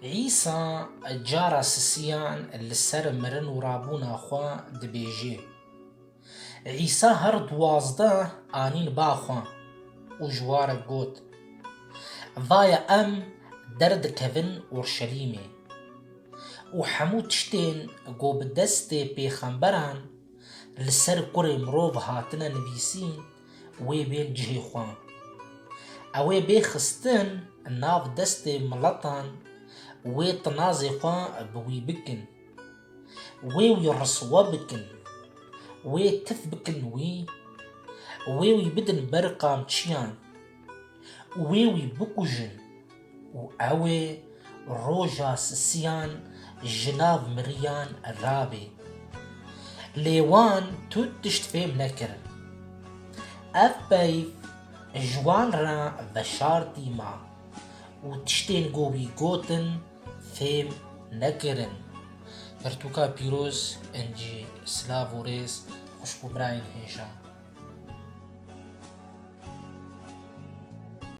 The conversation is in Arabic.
عیسا جارا سسیان لسر مرن و رابونا خوا دبیجی. عیسا هر دوازده آنین باخوا و جوار گوت وای ام درد کهن اورشلیمه و حمو تشتین گو بدست پیغمبران لسر کره مروف هاتنا نویسین وی بین جهی خوان اوی بخستن ناف دست ملطان وی تنازی خوان بوی بکن وی رسوا بکن وی تف بکن وی بدن برقام چیان وی بکوجن و اوی روجا سسیان جناف مريان الرابي ليوان تو تشت فيم نكر اف بيف جوان را بشارتي ما و تشتين قوبي قوتن فيم نكرن هرتوكا بيروز انجي سلافوريس خوشبو براين هيشا